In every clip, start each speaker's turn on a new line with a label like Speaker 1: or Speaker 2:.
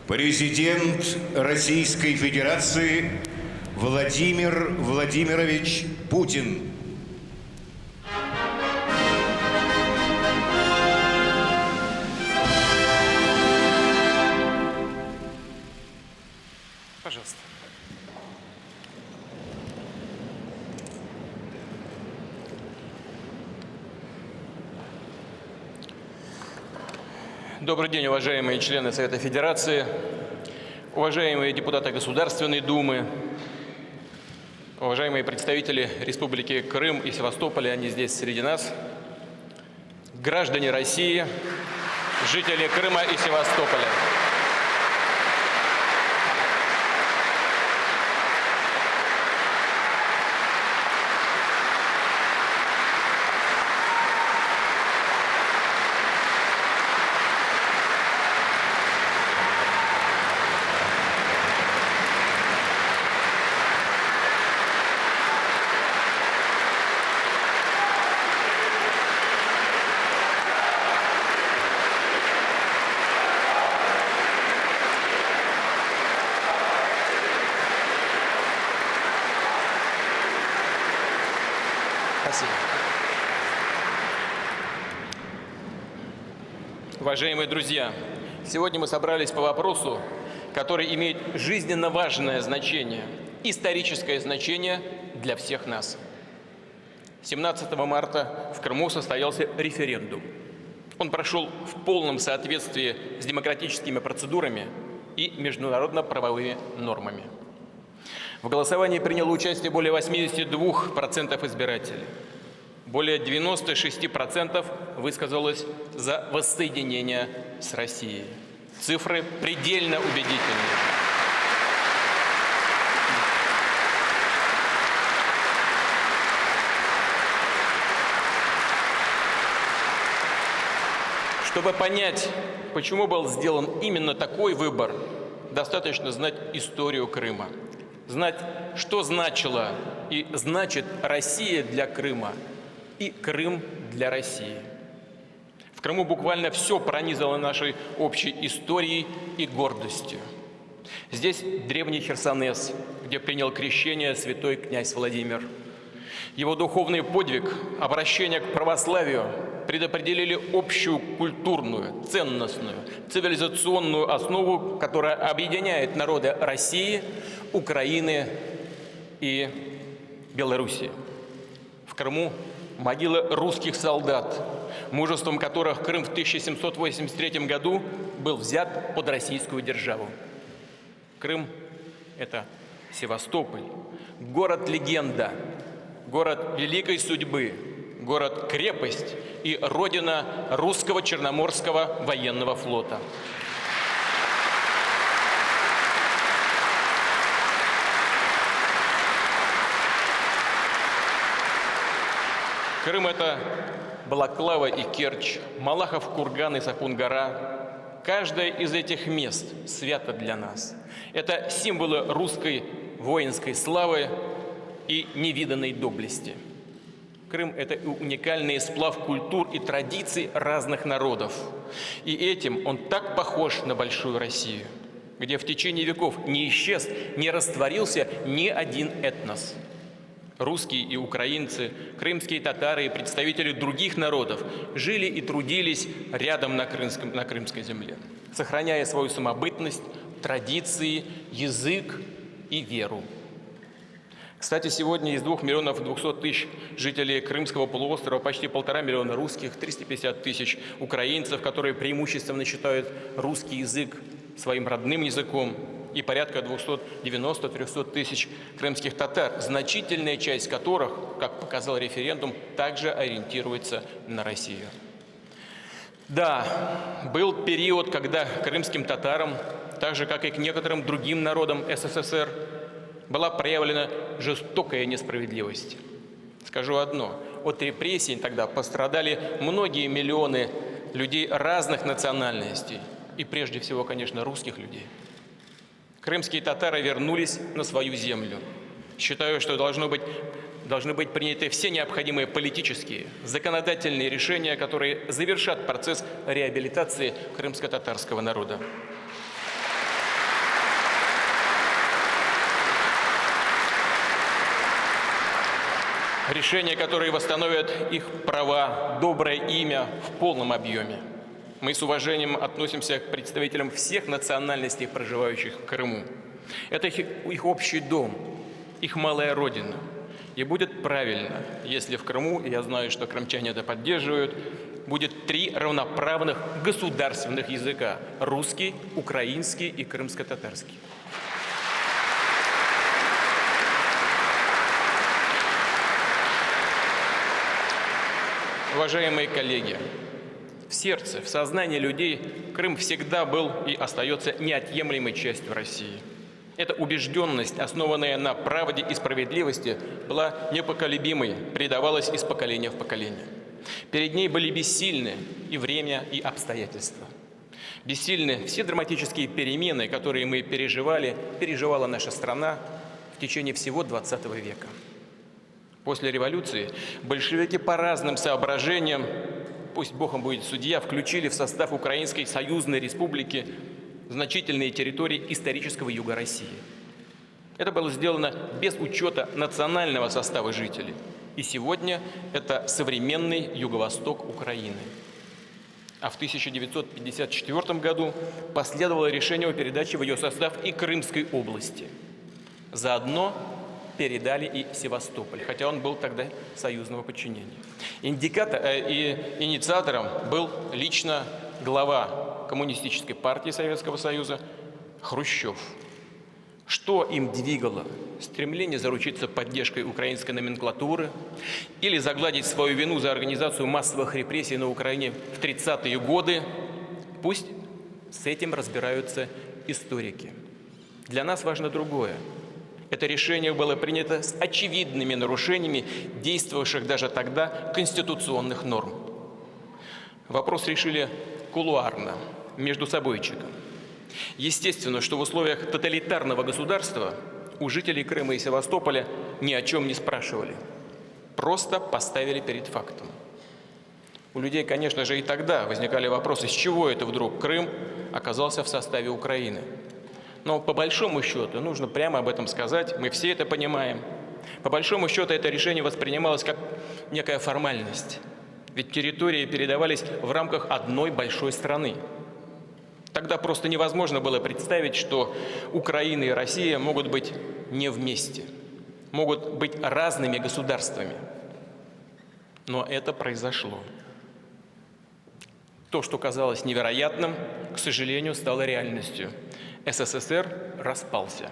Speaker 1: Президент Российской Федерации Владимир Владимирович Путин.
Speaker 2: Пожалуйста. Добрый день, уважаемые члены Совета Федерации, уважаемые депутаты Государственной Думы, уважаемые представители Республики Крым и Севастополя, они здесь среди нас, граждане России, жители Крыма и Севастополя. Спасибо. Уважаемые друзья, сегодня мы собрались по вопросу, который имеет жизненно важное значение, историческое значение для всех нас. 17 марта в Крыму состоялся референдум. Он прошел в полном соответствии с демократическими процедурами и международно-правовыми нормами. В голосовании приняло участие более 82% избирателей. Более 96% высказалось за воссоединение с Россией. Цифры предельно убедительные. Чтобы понять, почему был сделан именно такой выбор, достаточно знать историю Крыма. Знать, что значила и значит Россия для Крыма и Крым для России. В Крыму буквально все пронизано нашей общей историей и гордостью. Здесь древний Херсонес, где принял крещение святой князь Владимир. Его духовный подвиг, обращение к православию предопределили общую культурную, ценностную, цивилизационную основу, которая объединяет народы России, Украины и Белоруссии. В Крыму могилы русских солдат, мужеством которых Крым в 1783 году был взят под российскую державу. Крым – это Севастополь, город-легенда, город великой судьбы, город-крепость и родина русского Черноморского военного флота. Крым – это Балаклава и Керчь, Малахов курган и Сапун-гора. Каждое из этих мест свято для нас. Это символы русской воинской славы и невиданной доблести. Крым – это уникальный сплав культур и традиций разных народов. И этим он так похож на большую Россию, где в течение веков не исчез, не растворился ни один этнос. Русские и украинцы, крымские татары и представители других народов жили и трудились рядом на крымской земле, сохраняя свою самобытность, традиции, язык и веру. Кстати, сегодня из 2 миллионов 200 тысяч жителей Крымского полуострова почти 1,5 миллиона русских, 350 тысяч украинцев, которые преимущественно считают русский язык своим родным языком, и порядка 290-300 тысяч крымских татар, значительная часть которых, как показал референдум, также ориентируется на Россию. Да, был период, когда крымским татарам, так же, как и к некоторым другим народам СССР, была проявлена жестокая несправедливость. Скажу одно: от репрессий тогда пострадали многие миллионы людей разных национальностей, и прежде всего, конечно, русских людей. Крымские татары вернулись на свою землю. Считаю, что должны быть приняты все необходимые политические, законодательные решения, которые завершат процесс реабилитации крымско-татарского народа. Решения, которые восстановят их права, доброе имя в полном объеме. Мы с уважением относимся к представителям всех национальностей, проживающих в Крыму. Это их общий дом, их малая родина. И будет правильно, если в Крыму, и я знаю, что крымчане это поддерживают, будет 3 равноправных государственных языка – русский, украинский и крымско-татарский. Уважаемые коллеги, в сердце, в сознании людей Крым всегда был и остается неотъемлемой частью России. Эта убежденность, основанная на правде и справедливости, была непоколебимой, передавалась из поколения в поколение. Перед ней были бессильны и время, и обстоятельства. Бессильны все драматические перемены, которые мы переживала наша страна в течение всего XX века. После революции большевики по разным соображениям, пусть Богом будет судья, включили в состав Украинской союзной республики значительные территории исторического юга России. Это было сделано без учета национального состава жителей. И сегодня это современный юго-восток Украины. А в 1954 году последовало решение о передаче в ее состав и Крымской области. Заодно передали и Севастополь, хотя он был тогда союзного подчинения. Инициатором был лично глава Коммунистической партии Советского Союза Хрущев. Что им двигало? Стремление заручиться поддержкой украинской номенклатуры или загладить свою вину за организацию массовых репрессий на Украине в 30-е годы? Пусть с этим разбираются историки. Для нас важно другое. Это решение было принято с очевидными нарушениями действовавших даже тогда конституционных норм. Вопрос решили кулуарно, между собойчиком. Естественно, что в условиях тоталитарного государства у жителей Крыма и Севастополя ни о чем не спрашивали. Просто поставили перед фактом. У людей, конечно же, и тогда возникали вопросы, с чего это вдруг Крым оказался в составе Украины. Но по большому счету, нужно прямо об этом сказать, мы все это понимаем. По большому счету это решение воспринималось как некая формальность. Ведь территории передавались в рамках одной большой страны. Тогда просто невозможно было представить, что Украина и Россия могут быть не вместе, могут быть разными государствами. Но это произошло. То, что казалось невероятным, к сожалению, стало реальностью. СССР распался.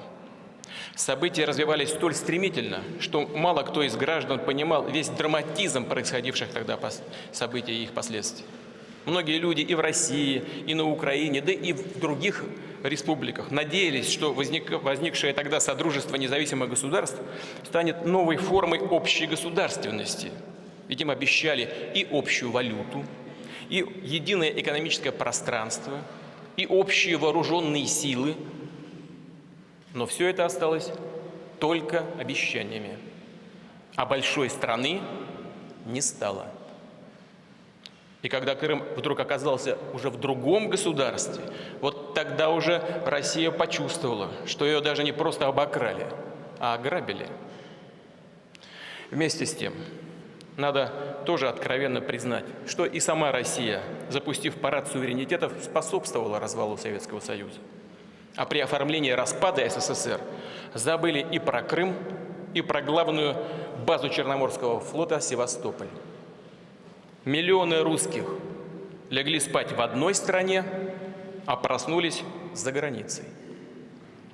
Speaker 2: События развивались столь стремительно, что мало кто из граждан понимал весь драматизм происходивших тогда событий и их последствий. Многие люди и в России, и на Украине, да и в других республиках надеялись, что возникшее тогда Содружество независимых государств станет новой формой общей государственности. Ведь им обещали и общую валюту, и единое экономическое пространство, и общие вооруженные силы. Но все это осталось только обещаниями. А большой страны не стало. И когда Крым вдруг оказался уже в другом государстве, вот тогда уже Россия почувствовала, что ее даже не просто обокрали, а ограбили. Вместе с тем, надо тоже откровенно признать, что и сама Россия, запустив парад суверенитетов, способствовала развалу Советского Союза. А при оформлении распада СССР забыли и про Крым, и про главную базу Черноморского флота Севастополь. Миллионы русских легли спать в одной стране, а проснулись за границей.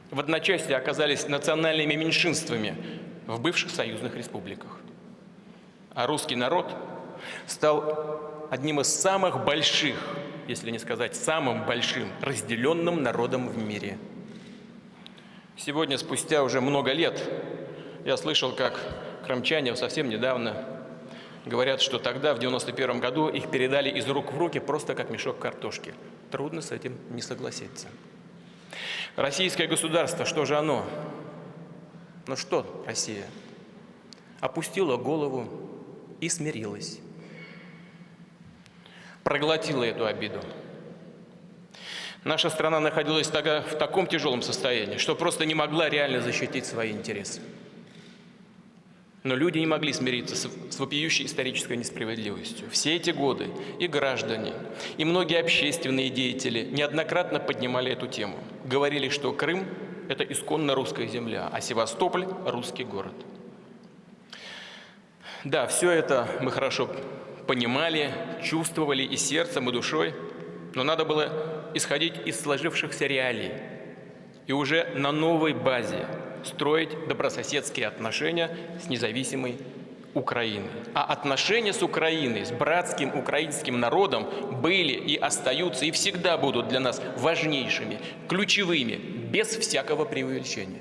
Speaker 2: В одночасье оказались национальными меньшинствами в бывших союзных республиках. А русский народ стал одним из самых больших, если не сказать самым большим, разделенным народом в мире. Сегодня, спустя уже много лет, я слышал, как крымчане совсем недавно говорят, что тогда, в 1991 году, их передали из рук в руки просто как мешок картошки. Трудно с этим не согласиться. Российское государство, что же оно? Ну что Россия? Опустила голову и смирилась. Проглотила эту обиду. Наша страна находилась тогда в таком тяжелом состоянии, что просто не могла реально защитить свои интересы. Но люди не могли смириться с вопиющей исторической несправедливостью. Все эти годы и граждане, и многие общественные деятели неоднократно поднимали эту тему. Говорили, что Крым – это исконно русская земля, а Севастополь – русский город. Да, все это мы хорошо понимали, чувствовали и сердцем, и душой, но надо было исходить из сложившихся реалий и уже на новой базе строить добрососедские отношения с независимой Украиной. А отношения с Украиной, с братским украинским народом были и остаются, и всегда будут для нас важнейшими, ключевыми, без всякого преувеличения.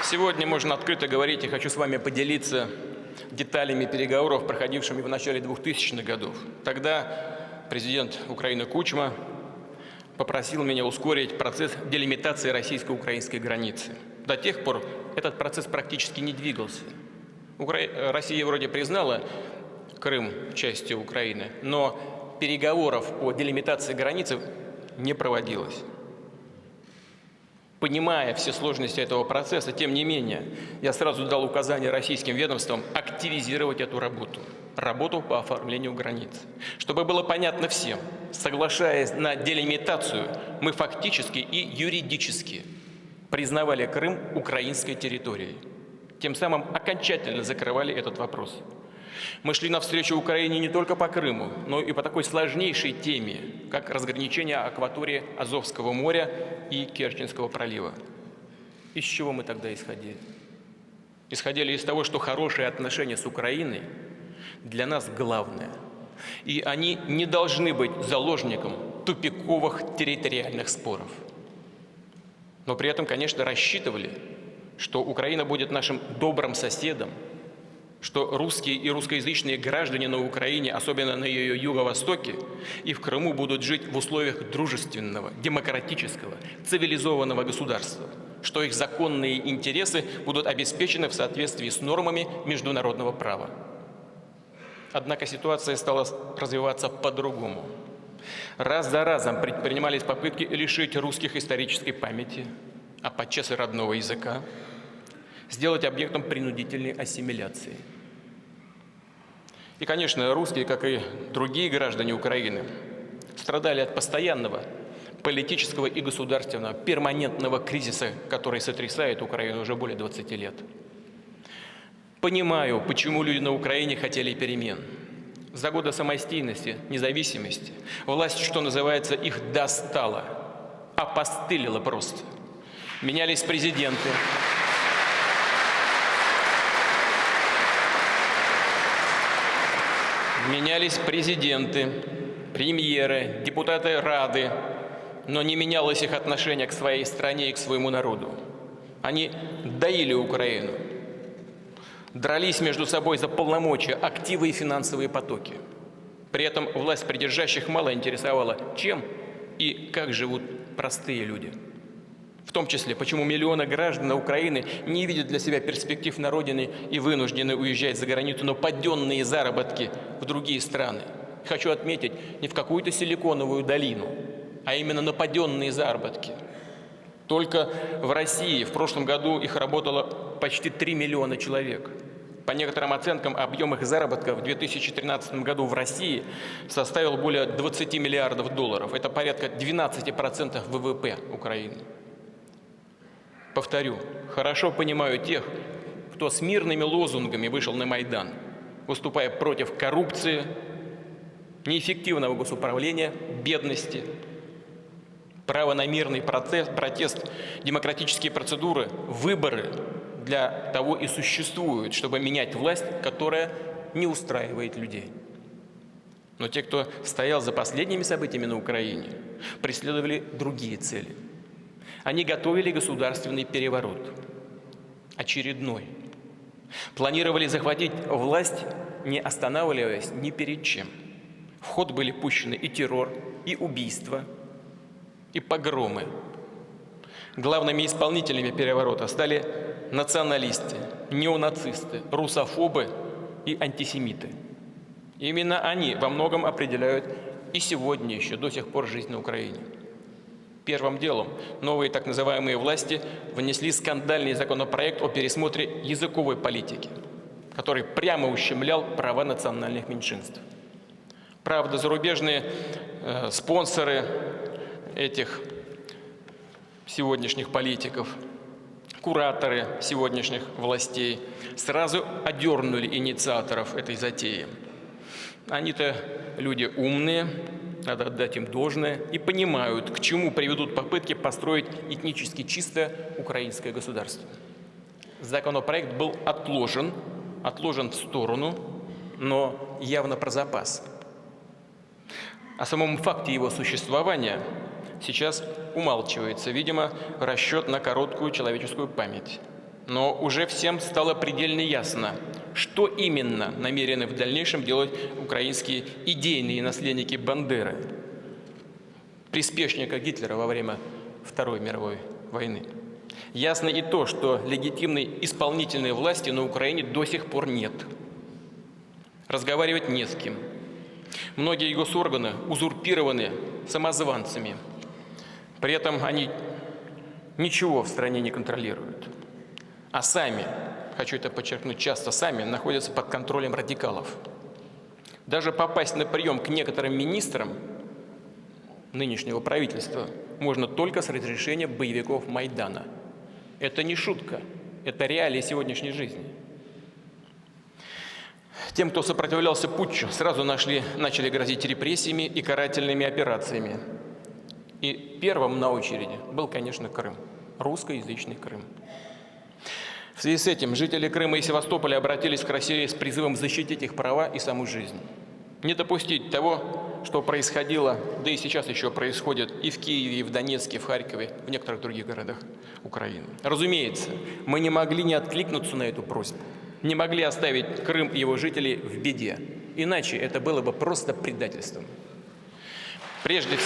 Speaker 2: Сегодня можно открыто говорить, и хочу с вами поделиться деталями переговоров, проходившими в начале 2000-х годов. Тогда президент Украины Кучма попросил меня ускорить процесс делимитации российско-украинской границы. До тех пор этот процесс практически не двигался. Россия вроде признала Крым частью Украины, но переговоров по делимитации границы не проводилось. Понимая все сложности этого процесса, тем не менее, я сразу дал указание российским ведомствам активизировать эту работу по оформлению границ. Чтобы было понятно всем, соглашаясь на делимитацию, мы фактически и юридически признавали Крым украинской территорией. Тем самым окончательно закрывали этот вопрос. Мы шли навстречу Украине не только по Крыму, но и по такой сложнейшей теме, как разграничение акватории Азовского моря и Керченского пролива. Из чего мы тогда исходили? Исходили из того, что хорошие отношения с Украиной для нас главное. И они не должны быть заложником тупиковых территориальных споров. Но при этом, конечно, рассчитывали, что Украина будет нашим добрым соседом, что русские и русскоязычные граждане на Украине, особенно на ее юго-востоке и в Крыму, будут жить в условиях дружественного, демократического, цивилизованного государства, что их законные интересы будут обеспечены в соответствии с нормами международного права. Однако ситуация стала развиваться по-другому. Раз за разом предпринимались попытки лишить русских исторической памяти, а подчас и родного языка, сделать объектом принудительной ассимиляции. И, конечно, русские, как и другие граждане Украины, страдали от постоянного политического и государственного перманентного кризиса, который сотрясает Украину уже более 20 лет. Понимаю, почему люди на Украине хотели перемен. За годы самостоятельности, независимости власть, что называется, их достала, опостылила просто. Менялись президенты. Менялись президенты, премьеры, депутаты Рады, но не менялось их отношение к своей стране и к своему народу. Они доили Украину, дрались между собой за полномочия, активы и финансовые потоки. При этом власть придержащих мало интересовала, чем и как живут простые люди. В том числе, почему миллионы граждан Украины не видят для себя перспектив на родине и вынуждены уезжать за границу, но паденные заработки в другие страны. Хочу отметить, не в какую-то силиконовую долину, а именно на паденные заработки. Только в России в прошлом году их работало почти 3 миллиона человек. По некоторым оценкам, объем их заработка в 2013 году в России составил более 20 миллиардов долларов. Это порядка 12% ВВП Украины. Повторю, хорошо понимаю тех, кто с мирными лозунгами вышел на Майдан, выступая против коррупции, неэффективного госуправления, бедности, право на мирный протест, демократические процедуры, выборы для того и существуют, чтобы менять власть, которая не устраивает людей. Но те, кто стоял за последними событиями на Украине, преследовали другие цели. Они готовили государственный переворот, очередной. Планировали захватить власть, не останавливаясь ни перед чем. В ход были пущены и террор, и убийства, и погромы. Главными исполнителями переворота стали националисты, неонацисты, русофобы и антисемиты. Именно они во многом определяют и сегодня еще до сих пор жизнь на Украине. Первым делом новые так называемые власти внесли скандальный законопроект о пересмотре языковой политики, который прямо ущемлял права национальных меньшинств. Правда, зарубежные спонсоры этих сегодняшних политиков, кураторы сегодняшних властей сразу одернули инициаторов этой затеи. Они-то люди умные, надо отдать им должное, и понимают, к чему приведут попытки построить этнически чистое украинское государство. Законопроект был отложен в сторону, но явно про запас. О самом факте его существования сейчас умалчивается, видимо, расчет на короткую человеческую память. Но уже всем стало предельно ясно, что именно намерены в дальнейшем делать украинские идейные наследники Бандеры, приспешника Гитлера во время Второй мировой войны. Ясно и то, что легитимной исполнительной власти на Украине до сих пор нет. Разговаривать не с кем. Многие госорганы узурпированы самозванцами. При этом они ничего в стране не контролируют. А сами, хочу это подчеркнуть, часто сами находятся под контролем радикалов. Даже попасть на прием к некоторым министрам нынешнего правительства можно только с разрешения боевиков Майдана. Это не шутка, это реалии сегодняшней жизни. Тем, кто сопротивлялся путчу, сразу начали грозить репрессиями и карательными операциями. И первым на очереди был, конечно, Крым, русскоязычный Крым. В связи с этим жители Крыма и Севастополя обратились к России с призывом защитить их права и саму жизнь. Не допустить того, что происходило, да и сейчас еще происходит и в Киеве, и в Донецке, и в Харькове, в некоторых других городах Украины. Разумеется, мы не могли не откликнуться на эту просьбу, не могли оставить Крым и его жителей в беде, иначе это было бы просто предательством. Прежде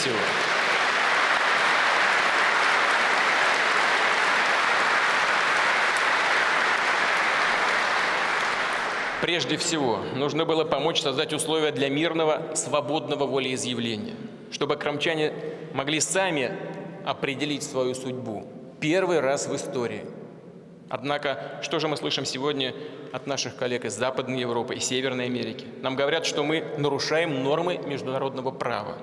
Speaker 2: всего, нужно было помочь создать условия для мирного, свободного волеизъявления, чтобы крымчане могли сами определить свою судьбу. Первый раз в истории. Однако, что же мы слышим сегодня от наших коллег из Западной Европы и Северной Америки? Нам говорят, что мы нарушаем нормы международного права.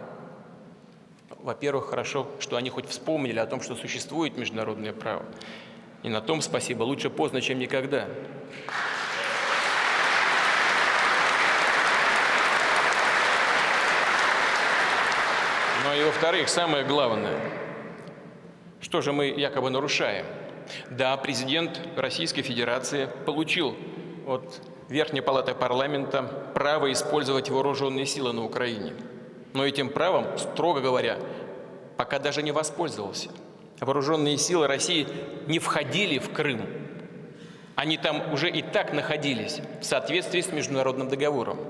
Speaker 2: Во-первых, хорошо, что они хоть вспомнили о том, что существует международное право. И на том спасибо. Лучше поздно, чем никогда. Ну и во-вторых, самое главное, что же мы якобы нарушаем? Да, президент Российской Федерации получил от Верхней Палаты парламента право использовать вооруженные силы на Украине. Но этим правом, строго говоря, пока даже не воспользовался. Вооруженные силы России не входили в Крым. Они там уже и так находились в соответствии с международным договором.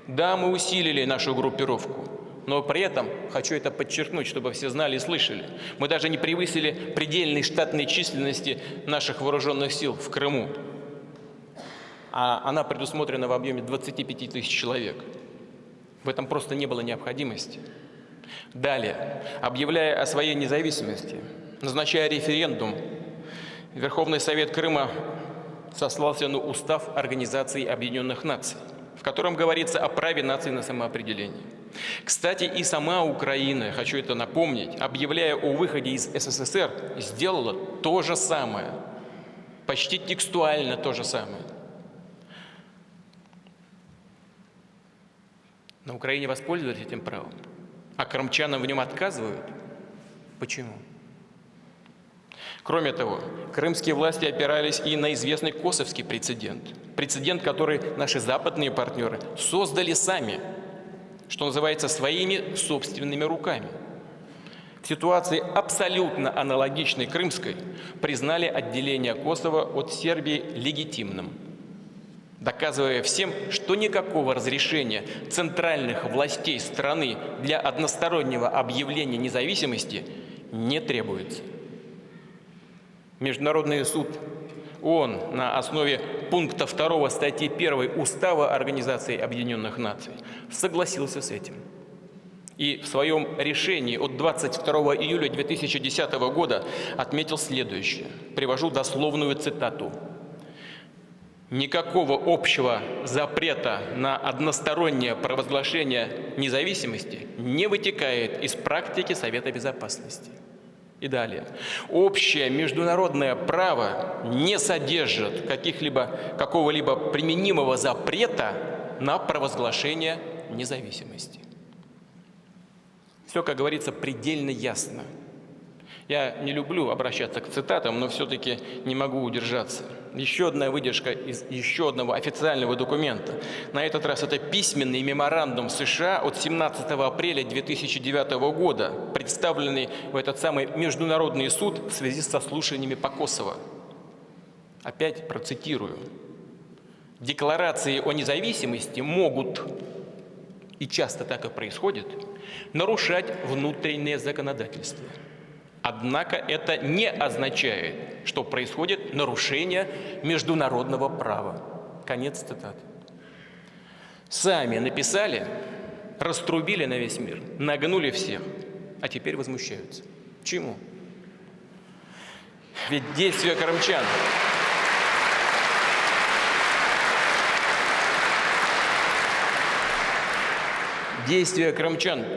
Speaker 2: Да, мы усилили нашу группировку. Но при этом, хочу это подчеркнуть, чтобы все знали и слышали, мы даже не превысили предельной штатной численности наших вооруженных сил в Крыму. А она предусмотрена в объеме 25 тысяч человек. В этом просто не было необходимости. Далее, объявляя о своей независимости, назначая референдум, Верховный Совет Крыма сослался на Устав Организации Объединенных Наций, в котором говорится о праве нации на самоопределение. Кстати, и сама Украина, хочу это напомнить, объявляя о выходе из СССР, сделала то же самое, почти текстуально то же самое. На Украине воспользовались этим правом, а крымчанам в нем отказывают. Почему? Кроме того, крымские власти опирались и на известный косовский прецедент. Прецедент, который наши западные партнеры создали сами, что называется, своими собственными руками. В ситуации абсолютно аналогичной крымской признали отделение Косово от Сербии легитимным, доказывая всем, что никакого разрешения центральных властей страны для одностороннего объявления независимости не требуется. Международный суд ООН на основе пункта 2 статьи 1 Устава Организации Объединенных Наций согласился с этим. И в своем решении от 22 июля 2010 года отметил следующее. Привожу дословную цитату. «Никакого общего запрета на одностороннее провозглашение независимости не вытекает из практики Совета Безопасности». И далее. «Общее международное право не содержит какого-либо применимого запрета на провозглашение независимости». Все, как говорится, предельно ясно. Я не люблю обращаться к цитатам, но все-таки не могу удержаться. Еще одна выдержка из еще одного официального документа. На этот раз это письменный меморандум США от 17 апреля 2009 года, представленный в этот самый международный суд в связи со слушаниями по Косово. Опять процитирую. «Декларации о независимости могут, и часто так и происходит, нарушать внутреннее законодательство. Однако это не означает, что происходит нарушение международного права». Конец цитаты. Сами написали, раструбили на весь мир, нагнули всех, а теперь возмущаются. Чему? Ведь действия крымчан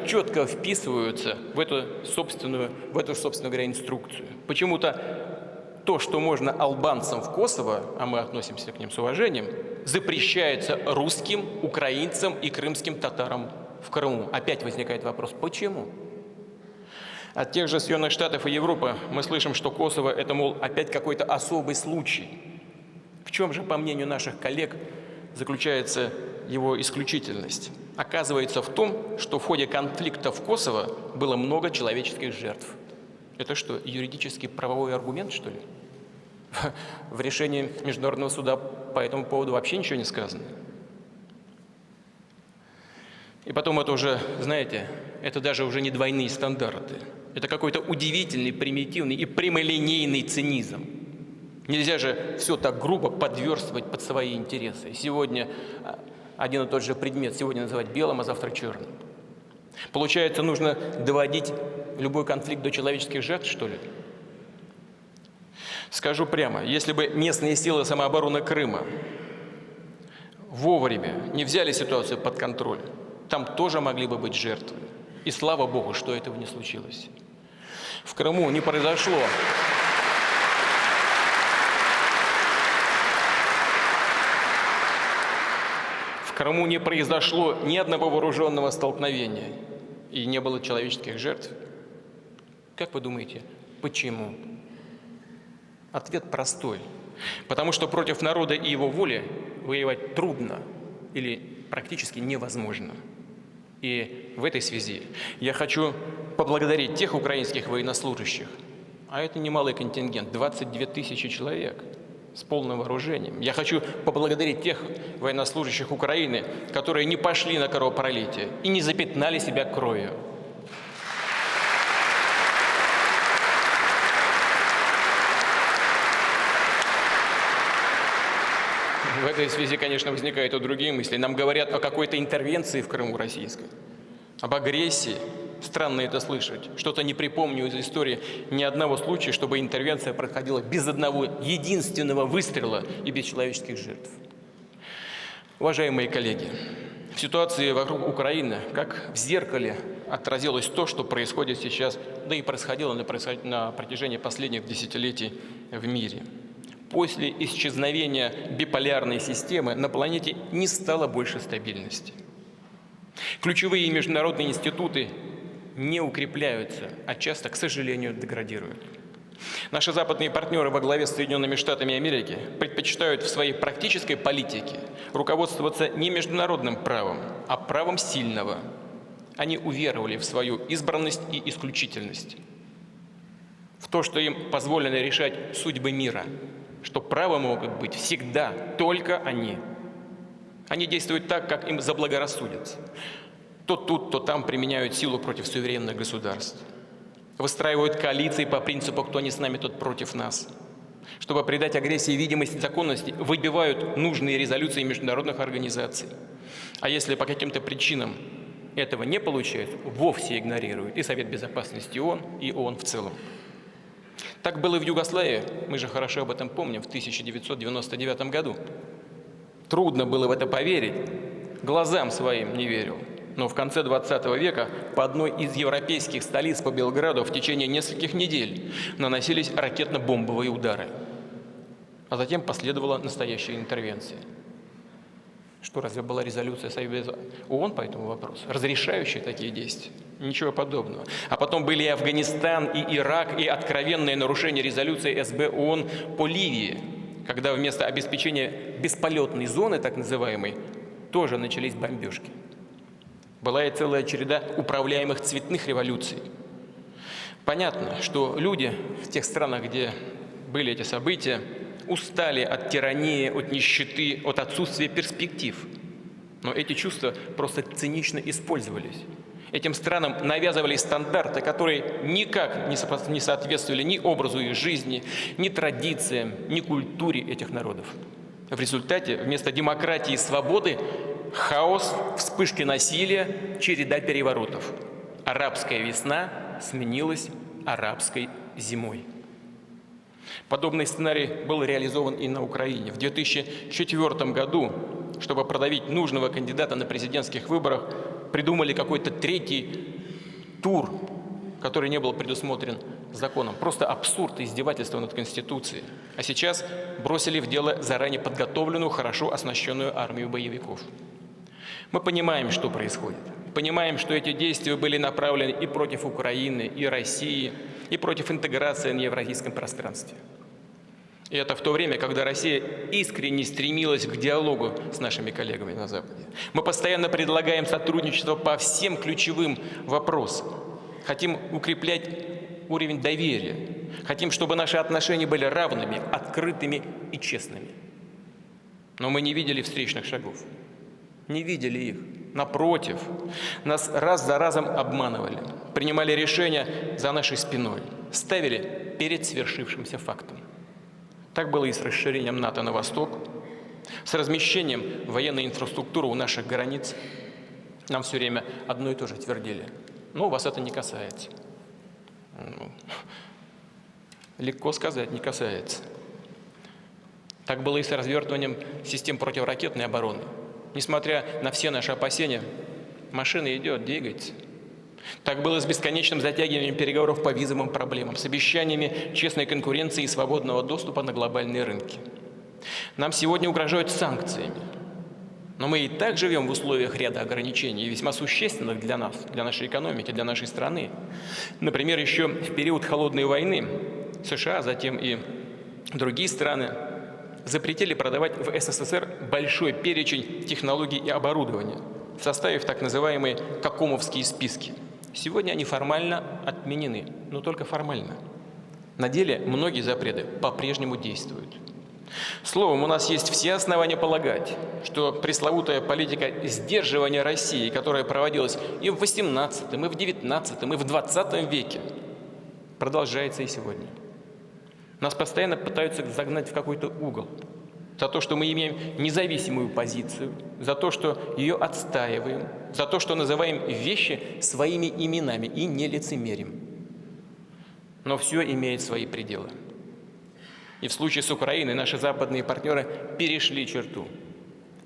Speaker 2: четко вписываются в эту собственную говоря, инструкцию. Почему-то то, что можно албанцам в Косово, а мы относимся к ним с уважением, запрещается русским, украинцам и крымским татарам в Крыму. Опять возникает вопрос, почему? От тех же Соединенных Штатов и Европы мы слышим, что Косово – это, мол, опять какой-то особый случай. В чем же, по мнению наших коллег, заключается его исключительность? Оказывается в том, что в ходе конфликта в Косово было много человеческих жертв. Это что, юридический правовой аргумент, что ли? В решении Международного суда по этому поводу вообще ничего не сказано. И потом это уже, знаете, это даже уже не двойные стандарты. Это какой-то удивительный, примитивный и прямолинейный цинизм. Нельзя же все так грубо подверстывать под свои интересы. Сегодня один и тот же предмет сегодня называть белым, а завтра черным. Получается, нужно доводить любой конфликт до человеческих жертв, что ли? Скажу прямо, если бы местные силы самообороны Крыма вовремя не взяли ситуацию под контроль, там тоже могли бы быть жертвы. И слава Богу, что этого не случилось. В Крыму не произошло ни одного вооруженного столкновения и не было человеческих жертв. Как вы думаете, почему? Ответ простой. Потому что против народа и его воли воевать трудно или практически невозможно. И в этой связи я хочу поблагодарить тех украинских военнослужащих, а это немалый контингент, 22 тысячи человек с полным вооружением. Я хочу поблагодарить тех военнослужащих Украины, которые не пошли на кровопролитие и не запятнали себя кровью. В этой связи, конечно, возникают и другие мысли. Нам говорят о какой-то интервенции в Крыму российской, об агрессии. Странно это слышать. Что-то не припомню из истории ни одного случая, чтобы интервенция проходила без одного единственного выстрела и без человеческих жертв. Уважаемые коллеги, в ситуации вокруг Украины, как в зеркале, отразилось то, что происходит сейчас, да и происходило на протяжении последних десятилетий в мире. После исчезновения биполярной системы на планете не стало больше стабильности. Ключевые международные институты не укрепляются, а часто, к сожалению, деградируют. Наши западные партнеры во главе с Соединенными Штатами Америки предпочитают в своей практической политике руководствоваться не международным правом, а правом сильного. Они уверовали в свою избранность и исключительность, в то, что им позволено решать судьбы мира, что право могут быть всегда только они. Они действуют так, как им заблагорассудится. То тут, то там применяют силу против суверенных государств. Выстраивают коалиции по принципу «кто не с нами, тот против нас». Чтобы придать агрессии видимость законности, выбивают нужные резолюции международных организаций. А если по каким-то причинам этого не получают, вовсе игнорируют и Совет Безопасности ООН, и ООН в целом. Так было и в Югославии, мы же хорошо об этом помним, в 1999 году. Трудно было в это поверить, глазам своим не верил. Но в конце 20 века по одной из европейских столиц по Белграду в течение нескольких недель наносились ракетно-бомбовые удары. А затем последовала настоящая интервенция. Что, разве была резолюция Совета ООН по этому вопросу, разрешающая такие действия? Ничего подобного. А потом были и Афганистан, и Ирак, и откровенное нарушение резолюции СБ ООН по Ливии, когда вместо обеспечения бесполетной зоны, так называемой, тоже начались бомбежки. Была и целая череда управляемых цветных революций. Понятно, что люди в тех странах, где были эти события, устали от тирании, от нищеты, от отсутствия перспектив. Но эти чувства просто цинично использовались. Этим странам навязывались стандарты, которые никак не соответствовали ни образу их жизни, ни традициям, ни культуре этих народов. В результате вместо демократии и свободы хаос, вспышки насилия, череда переворотов. Арабская весна сменилась арабской зимой. Подобный сценарий был реализован и на Украине. В 2004 году, чтобы продавить нужного кандидата на президентских выборах, придумали какой-то третий тур, который не был предусмотрен законом. Просто абсурд и издевательство над Конституцией. А сейчас бросили в дело заранее подготовленную, хорошо оснащенную армию боевиков. Мы понимаем, что происходит. Понимаем, что эти действия были направлены и против Украины, и России, и против интеграции на евразийском пространстве. И это в то время, когда Россия искренне стремилась к диалогу с нашими коллегами на Западе. Мы постоянно предлагаем сотрудничество по всем ключевым вопросам. Хотим укреплять уровень доверия. Хотим, чтобы наши отношения были равными, открытыми и честными. Но мы не видели встречных шагов. Не видели их. Напротив, нас раз за разом обманывали, принимали решения за нашей спиной, ставили перед свершившимся фактом. Так было и с расширением НАТО на восток, с размещением военной инфраструктуры у наших границ. Нам все время одно и то же твердили. Но вас это не касается. Легко сказать, не касается. Так было и с развертыванием систем противоракетной обороны. Несмотря на все наши опасения, машина идет, двигается. Так было с бесконечным затягиванием переговоров по визовым проблемам, с обещаниями честной конкуренции и свободного доступа на глобальные рынки. Нам сегодня угрожают санкциями. Но мы и так живем в условиях ряда ограничений, весьма существенных для нас, для нашей экономики, для нашей страны. Например, еще в период холодной войны США, затем и другие страны запретили продавать в СССР большой перечень технологий и оборудования, составив так называемые кокомовские списки. Сегодня они формально отменены, но только формально. На деле многие запреты по-прежнему действуют. Словом, у нас есть все основания полагать, что пресловутая политика сдерживания России, которая проводилась и в XVIII, и в XIX, и в XX веке, продолжается и сегодня. Нас постоянно пытаются загнать в какой-то угол за то, что мы имеем независимую позицию, за то, что ее отстаиваем, за то, что называем вещи своими именами и не лицемерим. Но все имеет свои пределы. И в случае с Украиной наши западные партнеры перешли черту,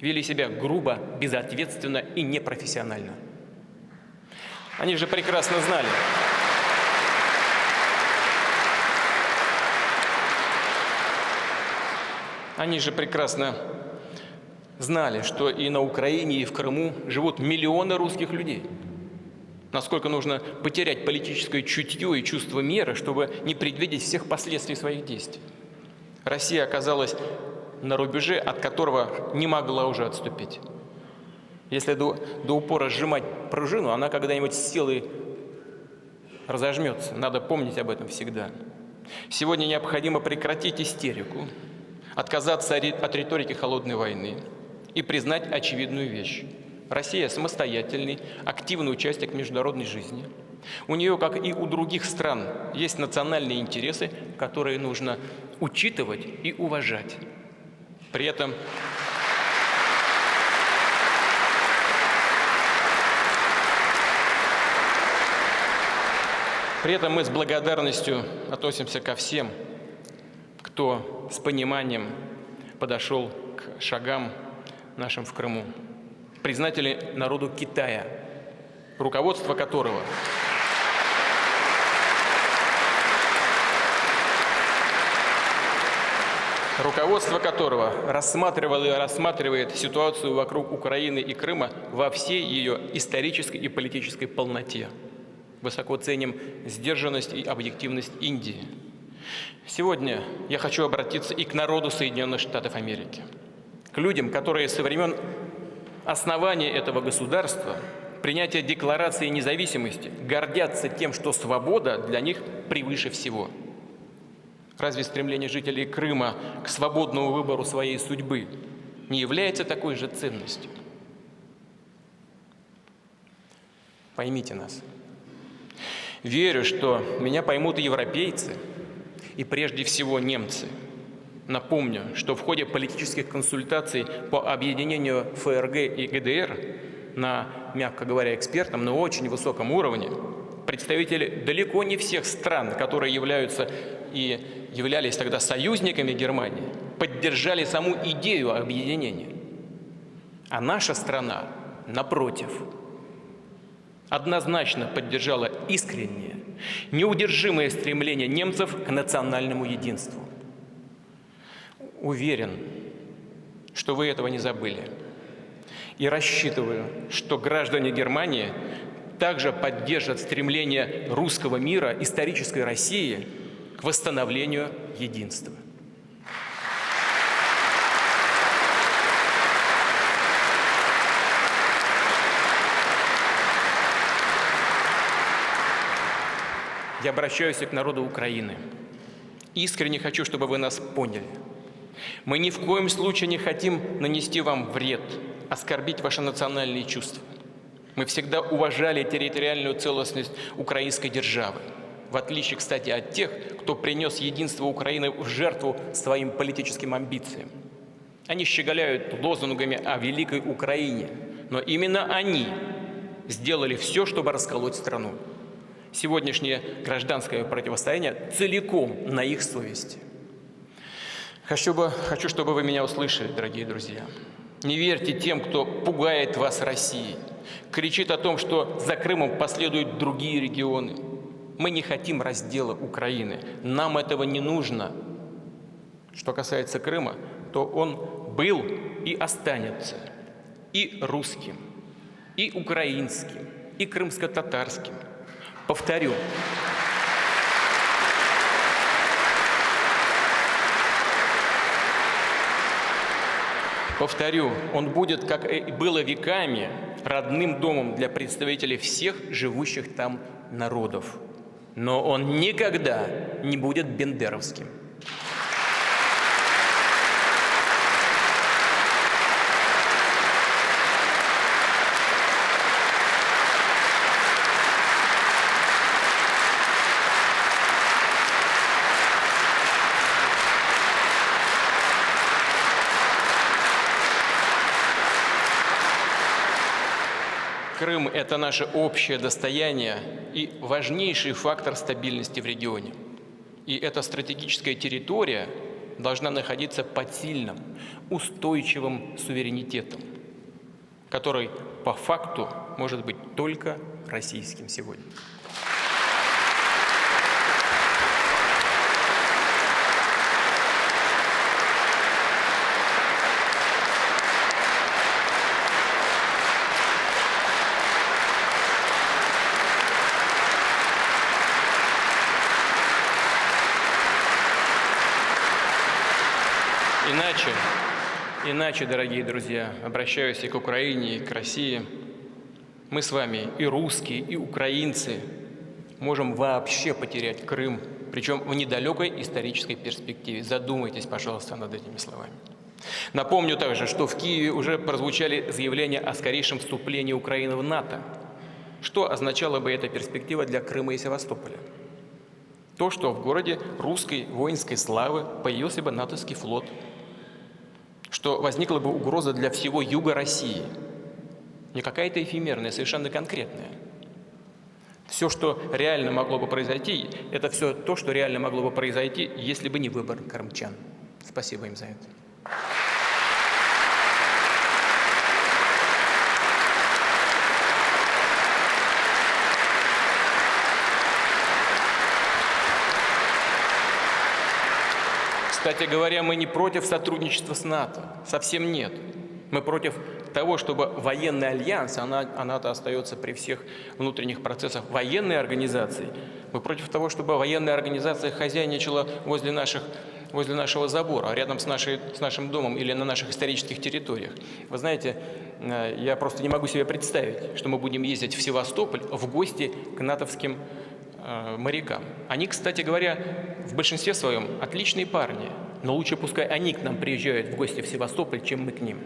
Speaker 2: вели себя грубо, безответственно и непрофессионально. Они же прекрасно знали, что и на Украине, и в Крыму живут миллионы русских людей. Насколько нужно потерять политическое чутье и чувство меры, чтобы не предвидеть всех последствий своих действий. Россия оказалась на рубеже, от которого не могла уже отступить. Если до упора сжимать пружину, она когда-нибудь с силой разожмется. Надо помнить об этом всегда. Сегодня необходимо прекратить истерику, отказаться от риторики холодной войны и признать очевидную вещь. Россия – самостоятельный, активный участник международной жизни. У нее, как и у других стран, есть национальные интересы, которые нужно учитывать и уважать. При этом При этом мы с благодарностью относимся ко всем, кто с пониманием подошел к шагам нашим в Крыму. Признатели народу Китая, руководство которого рассматривало и рассматривает ситуацию вокруг Украины и Крыма во всей ее исторической и политической полноте. Высоко ценим сдержанность и объективность Индии. Сегодня я хочу обратиться и к народу Соединенных Штатов Америки, к людям, которые со времен основания этого государства, принятия Декларации независимости, гордятся тем, что свобода для них превыше всего. Разве стремление жителей Крыма к свободному выбору своей судьбы не является такой же ценностью? Поймите нас. Верю, что меня поймут и европейцы, и прежде всего немцы. Напомню, что в ходе политических консультаций по объединению ФРГ и ГДР на, мягко говоря, экспертном, но очень высоком уровне представители далеко не всех стран, которые являются и являлись тогда союзниками Германии, поддержали саму идею объединения. А наша страна, напротив, однозначно поддержала искреннее, неудержимое стремление немцев к национальному единству. Уверен, что вы этого не забыли. И рассчитываю, что граждане Германии также поддержат стремление русского мира, исторической России к восстановлению единства. Я обращаюсь и к народу Украины. Искренне хочу, чтобы вы нас поняли. Мы ни в коем случае не хотим нанести вам вред, оскорбить ваши национальные чувства. Мы всегда уважали территориальную целостность украинской державы, в отличие, кстати, от тех, кто принес единство Украины в жертву своим политическим амбициям. Они щеголяют лозунгами о великой Украине, но именно они сделали все, чтобы расколоть страну. Сегодняшнее гражданское противостояние целиком на их совести. Хочу, чтобы вы меня услышали, дорогие друзья. Не верьте тем, кто пугает вас Россией, кричит о том, что за Крымом последуют другие регионы. Мы не хотим раздела Украины, нам этого не нужно. Что касается Крыма, то он был и останется и русским, и украинским, и крымско-татарским. Повторю, он будет, как и было веками, родным домом для представителей всех живущих там народов. Но он никогда не будет бендеровским. Крым – это наше общее достояние и важнейший фактор стабильности в регионе. И эта стратегическая территория должна находиться под сильным, устойчивым суверенитетом, который по факту может быть только российским сегодня. Иначе, дорогие друзья, обращаюсь и к Украине, и к России, мы с вами, и русские, и украинцы, можем вообще потерять Крым, причем в недалекой исторической перспективе. Задумайтесь, пожалуйста, над этими словами. Напомню также, что в Киеве уже прозвучали заявления о скорейшем вступлении Украины в НАТО. Что означала бы эта перспектива для Крыма и Севастополя? То, что в городе русской воинской славы появился бы натовский флот, что возникла бы угроза для всего юга России, не какая-то эфемерная, совершенно конкретная. Все, что реально могло бы произойти, это все то, что реально могло бы произойти, если бы не выбор крымчан. Спасибо им за это. Кстати говоря, мы не против сотрудничества с НАТО, совсем нет. Мы против того, чтобы военный альянс, а НАТО остается при всех внутренних процессах военной организации, мы против того, чтобы военная организация хозяйничала возле нашего забора, рядом с нашим домом или на наших исторических территориях. Вы знаете, я просто не могу себе представить, что мы будем ездить в Севастополь в гости к натовским морякам. Они, кстати говоря, в большинстве своем отличные парни, но лучше пускай они к нам приезжают в гости в Севастополь, чем мы к ним.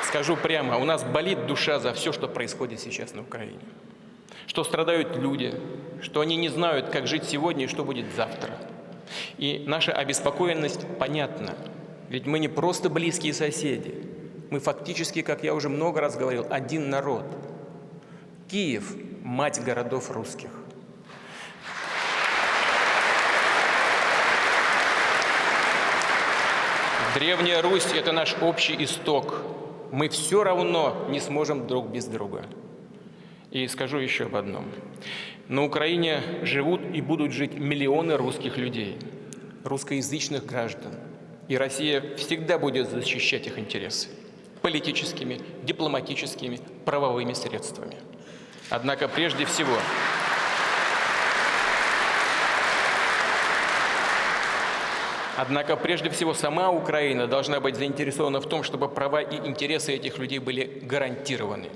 Speaker 2: Скажу прямо, у нас болит душа за все, что происходит сейчас на Украине. Что страдают люди, что они не знают, как жить сегодня и что будет завтра. И наша обеспокоенность понятна, ведь мы не просто близкие соседи, мы фактически, как я уже много раз говорил, один народ. Киев – мать городов русских. Древняя Русь – это наш общий исток. Мы все равно не сможем друг без друга. И скажу еще об одном. На Украине живут и будут жить миллионы русских людей, русскоязычных граждан. И Россия всегда будет защищать их интересы политическими, дипломатическими, правовыми средствами. Однако прежде всего сама Украина должна быть заинтересована в том, чтобы права и интересы этих людей были гарантированы.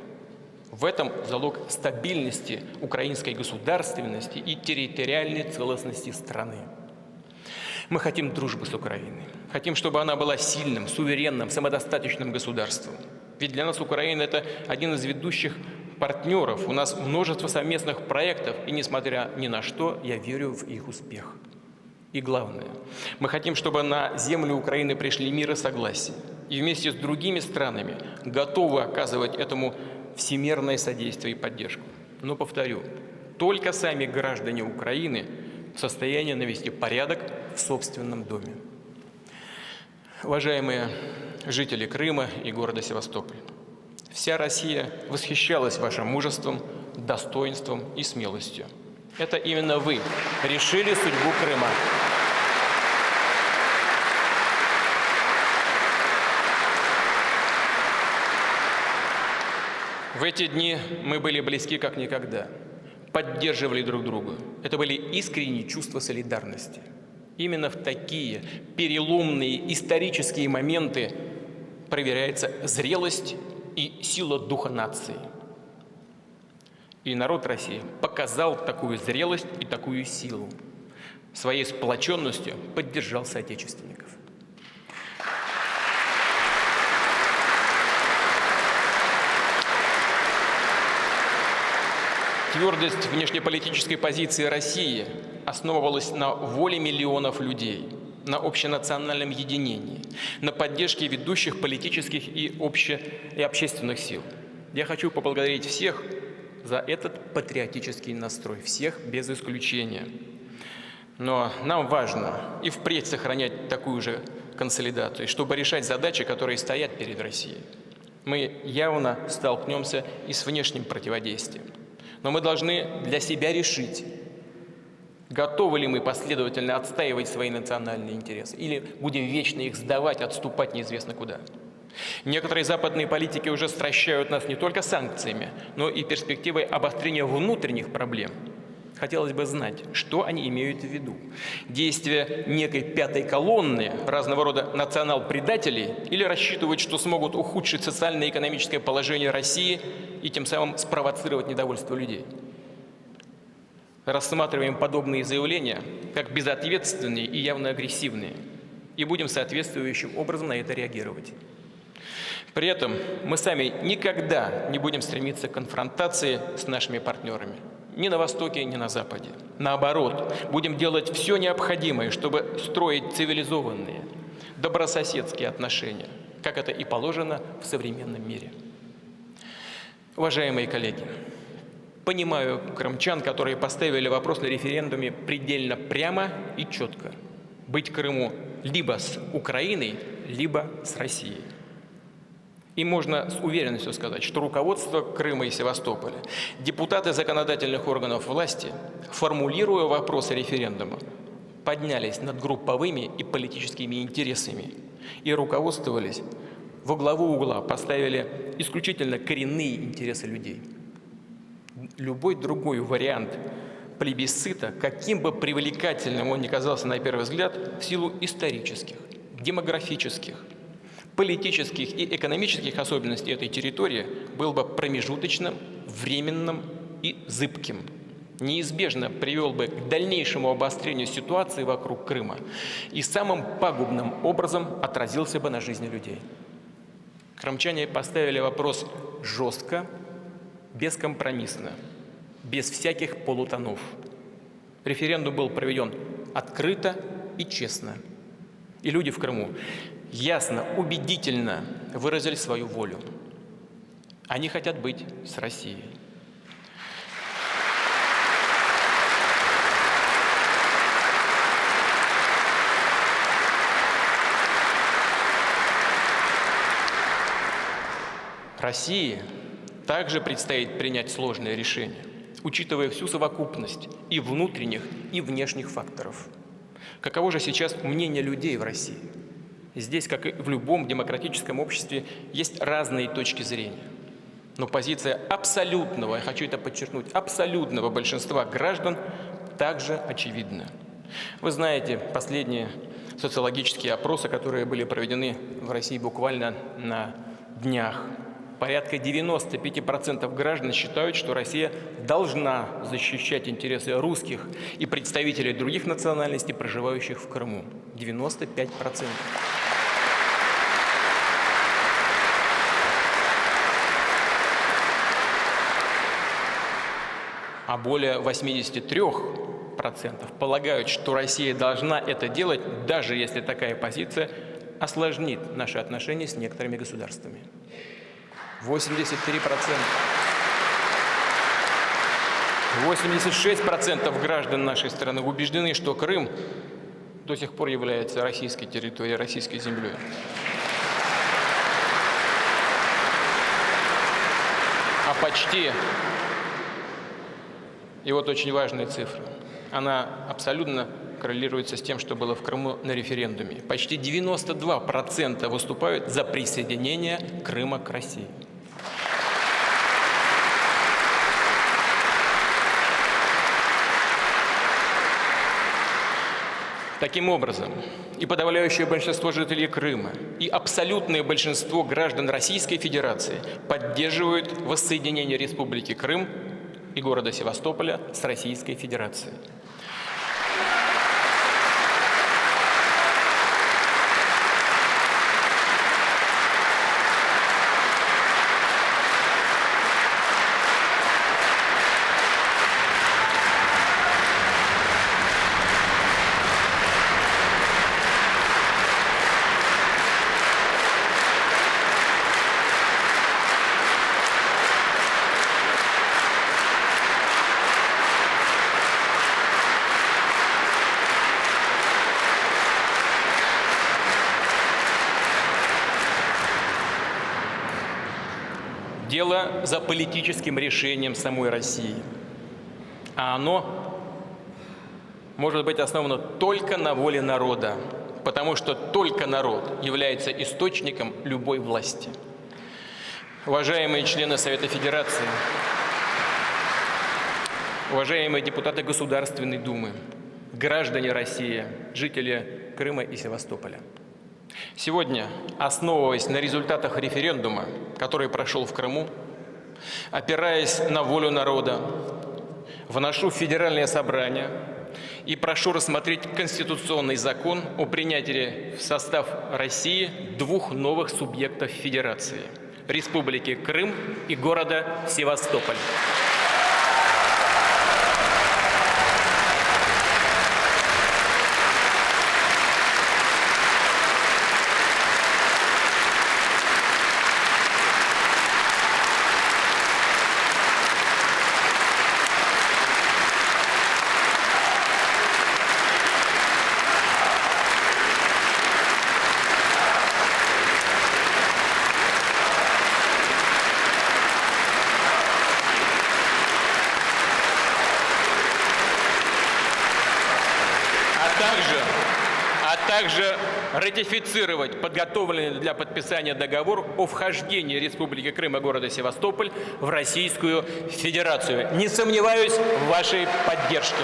Speaker 2: В этом залог стабильности украинской государственности и территориальной целостности страны. Мы хотим дружбы с Украиной. Хотим, чтобы она была сильным, суверенным, самодостаточным государством. Ведь для нас Украина – это один из ведущих партнеров. У нас множество совместных проектов, и несмотря ни на что, я верю в их успех. И главное, мы хотим, чтобы на землю Украины пришли мир и согласие. И вместе с другими странами готовы оказывать этому всемирное содействие и поддержку. Но, повторю, только сами граждане Украины в состоянии навести порядок в собственном доме. Уважаемые жители Крыма и города Севастополь, вся Россия восхищалась вашим мужеством, достоинством и смелостью. Это именно вы решили судьбу Крыма. В эти дни мы были близки как никогда, поддерживали друг друга. Это были искренние чувства солидарности. Именно в такие переломные исторические моменты проверяется зрелость и сила духа нации. И народ России показал такую зрелость и такую силу. Своей сплоченностью поддержал соотечественников. Твердость внешнеполитической позиции России основывалась на воле миллионов людей, на общенациональном единении, на поддержке ведущих политических и общественных сил. Я хочу поблагодарить всех за этот патриотический настрой, всех без исключения. Но нам важно и впредь сохранять такую же консолидацию, чтобы решать задачи, которые стоят перед Россией. Мы явно столкнемся и с внешним противодействием. Но мы должны для себя решить, готовы ли мы последовательно отстаивать свои национальные интересы, или будем вечно их сдавать, отступать неизвестно куда. Некоторые западные политики уже стращают нас не только санкциями, но и перспективой обострения внутренних проблем. Хотелось бы знать, что они имеют в виду. Действия некой пятой колонны, разного рода национал-предателей, или рассчитывают, что смогут ухудшить социально-экономическое положение России и тем самым спровоцировать недовольство людей. Рассматриваем подобные заявления как безответственные и явно агрессивные, и будем соответствующим образом на это реагировать. При этом мы сами никогда не будем стремиться к конфронтации с нашими партнерами. ни на Востоке, ни на Западе. Наоборот, будем делать все необходимое, чтобы строить цивилизованные, добрососедские отношения, как это и положено в современном мире. Уважаемые коллеги, понимаю крымчан, которые поставили вопрос на референдуме предельно прямо и четко. Быть Крыму либо с Украиной, либо с Россией. И можно с уверенностью сказать, что руководство Крыма и Севастополя, депутаты законодательных органов власти, формулируя вопросы референдума, поднялись над групповыми и политическими интересами и руководствовались, во главу угла поставили исключительно коренные интересы людей. Любой другой вариант плебисцита, каким бы привлекательным он ни казался на первый взгляд, в силу исторических, демографических, политических и экономических особенностей этой территории, был бы промежуточным, временным и зыбким. Неизбежно привел бы к дальнейшему обострению ситуации вокруг Крыма и самым пагубным образом отразился бы на жизни людей. Крымчане поставили вопрос жестко, бескомпромиссно, без всяких полутонов. Референдум был проведен открыто и честно. И люди в Крыму ясно, убедительно выразили свою волю. Они хотят быть с Россией. России также предстоит принять сложные решения, учитывая всю совокупность и внутренних, и внешних факторов. Каково же сейчас мнение людей в России? Здесь, как и в любом демократическом обществе, есть разные точки зрения. Но позиция абсолютного, я хочу это подчеркнуть, абсолютного большинства граждан также очевидна. Вы знаете последние социологические опросы, которые были проведены в России буквально на днях. Порядка 95% граждан считают, что Россия должна защищать интересы русских и представителей других национальностей, проживающих в Крыму. 95%. А более 83% полагают, что Россия должна это делать, даже если такая позиция осложнит наши отношения с некоторыми государствами. 83%. 86% граждан нашей страны убеждены, что Крым до сих пор является российской территорией, российской землей. А почти, и вот очень важная цифра, она абсолютно коррелируется с тем, что было в Крыму на референдуме. Почти 92% выступают за присоединение Крыма к России. Таким образом, и подавляющее большинство жителей Крыма, и абсолютное большинство граждан Российской Федерации поддерживают воссоединение Республики Крым и города Севастополя с Российской Федерацией. Дело за политическим решением самой России. А оно может быть основано только на воле народа, потому что только народ является источником любой власти. Уважаемые члены Совета Федерации, уважаемые депутаты Государственной Думы, граждане России, жители Крыма и Севастополя. Сегодня, основываясь на результатах референдума, который прошел в Крыму, опираясь на волю народа, вношу в Федеральное собрание и прошу рассмотреть конституционный закон о принятии в состав России двух новых субъектов Федерации – Республики Крым и города Севастополь. также ратифицировать подготовленный для подписания договор о вхождении Республики Крым и города Севастополь в Российскую Федерацию. Не сомневаюсь в вашей поддержке.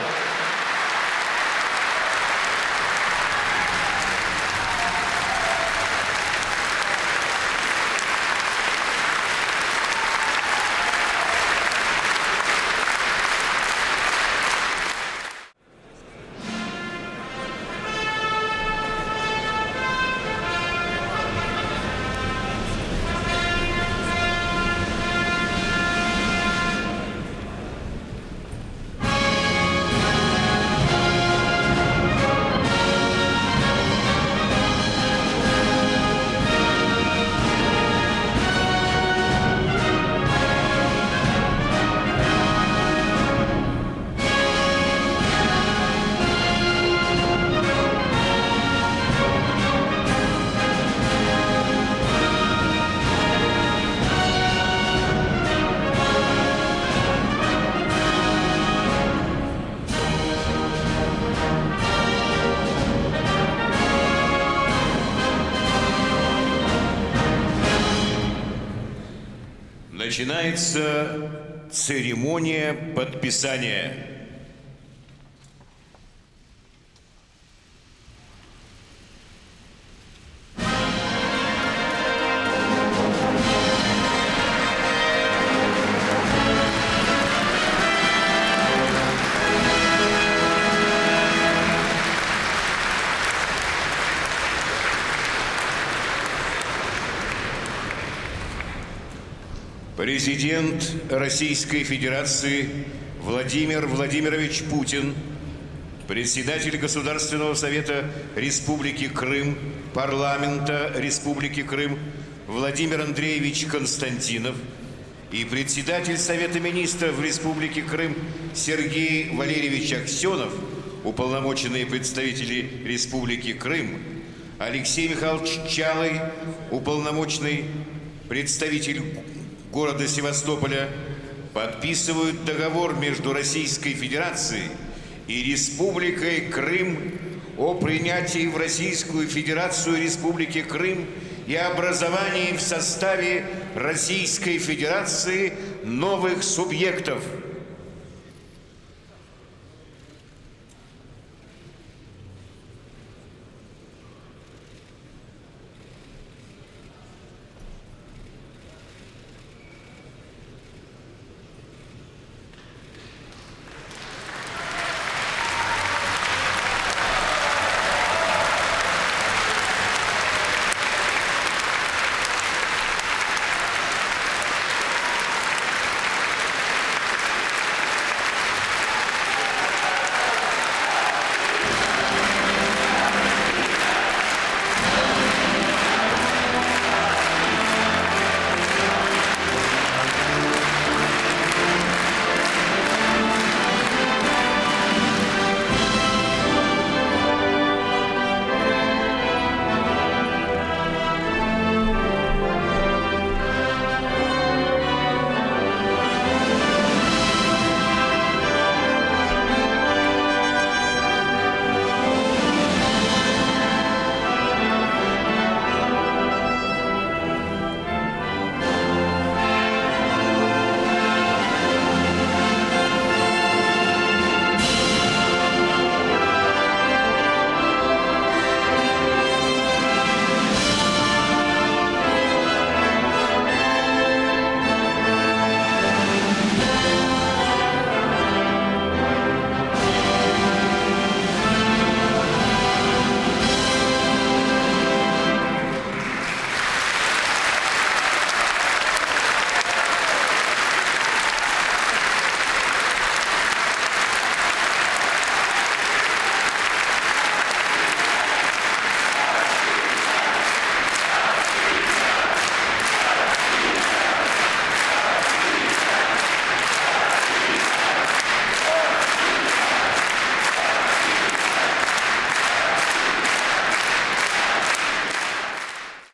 Speaker 1: Начинается церемония подписания. Президент Российской Федерации Владимир Владимирович Путин, председатель Государственного совета Республики Крым, парламента Республики Крым Владимир Андреевич Константинов и председатель Совета министров Республики Крым Сергей Валерьевич Аксенов, уполномоченные представители Республики Крым, Алексей Михайлович Чалый, уполномоченный представитель города Севастополя, подписывают договор между Российской Федерацией и Республикой Крым о принятии в Российскую Федерацию Республики Крым и образовании в составе Российской Федерации новых субъектов.